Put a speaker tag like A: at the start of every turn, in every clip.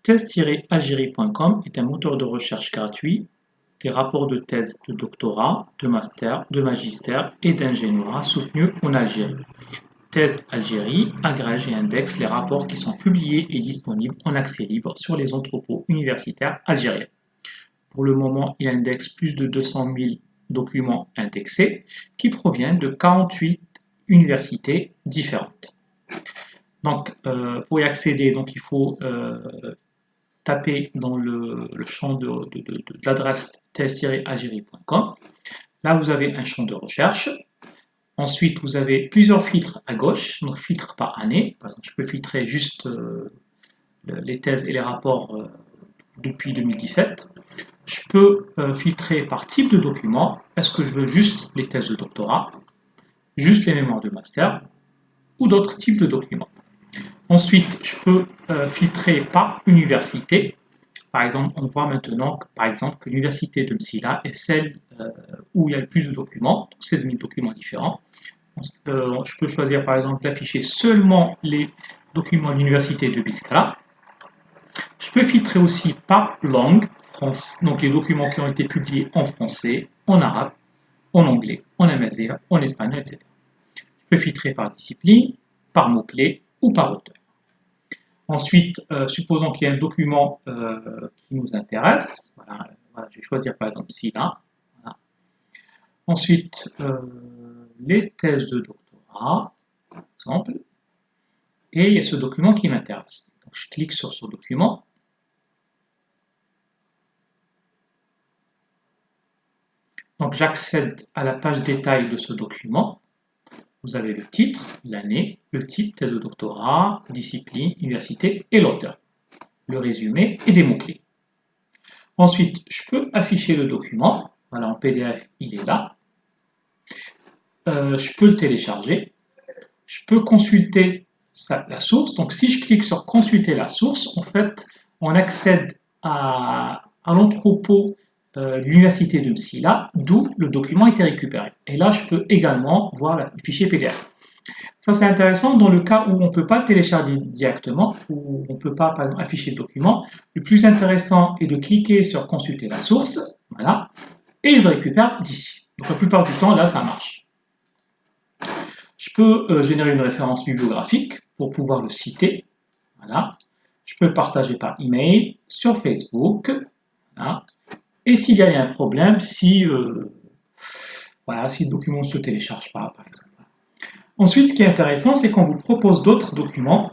A: Thèse-algérie.com est un moteur de recherche gratuit des rapports de thèse de doctorat, de master, de magistère et d'ingénierie soutenus en Algérie. Thèse Algérie agrège et indexe les rapports qui sont publiés et disponibles en accès libre sur les entrepôts universitaires algériens. Pour le moment, il indexe plus de 200 000 documents indexés qui proviennent de 48 universités différentes. Donc, pour y accéder, il faut taper dans le champ de l'adresse thèse-algérie.com. Là, vous avez un champ de recherche. Ensuite, vous avez plusieurs filtres à gauche, donc filtres par année. Par exemple, je peux filtrer juste les thèses et les rapports depuis 2017. Je peux filtrer par type de document. Est-ce que je veux juste les thèses de doctorat, juste les mémoires de master ou d'autres types de documents? Ensuite, je peux filtrer par université. Par exemple, on voit maintenant que l'université de Msila est celle où il y a le plus de documents, donc 16 000 documents différents. Je peux choisir par exemple d'afficher seulement les documents de l'université de Biskra. Je peux filtrer aussi par langue, donc les documents qui ont été publiés en français, en arabe, en anglais, en amazigh, en espagnol, etc. Je peux filtrer par discipline, par mots-clés ou par auteur. Ensuite, supposons qu'il y a un document qui nous intéresse. Voilà, je vais choisir par exemple celui-là. Voilà. Ensuite, les thèses de doctorat, par exemple. Et il y a ce document qui m'intéresse. Donc, je clique sur ce document. Donc, j'accède à la page détail de ce document. Vous avez le titre, l'année, le type, thèse de doctorat, discipline, université et l'auteur, le résumé et des mots-clés. Ensuite, je peux afficher le document. Voilà, en PDF, il est là. Je peux le télécharger. Je peux consulter la source. Donc, si je clique sur consulter la source, en fait, on accède à l'entrepôt de l'université de Msila, d'où le document a été récupéré. Et là, je peux également voir le fichier PDF. Ça, c'est intéressant dans le cas où on ne peut pas le télécharger directement, où on ne peut pas, par exemple, afficher le document. Le plus intéressant est de cliquer sur consulter la source, voilà, et je le récupère d'ici. Donc, la plupart du temps, là, ça marche. Je peux générer une référence bibliographique pour pouvoir le citer. Voilà. Je peux le partager par email, sur Facebook. Voilà. Et s'il y a un problème, si le document ne se télécharge pas, par exemple. Ensuite, ce qui est intéressant, c'est qu'on vous propose d'autres documents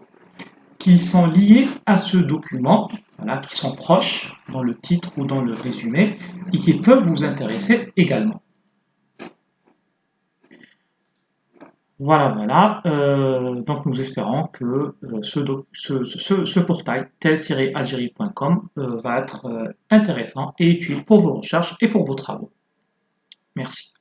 A: qui sont liés à ce document, voilà, qui sont proches dans le titre ou dans le résumé, et qui peuvent vous intéresser également. Voilà. Donc nous espérons que ce portail thèse-algérie.com va être intéressant et utile pour vos recherches et pour vos travaux. Merci.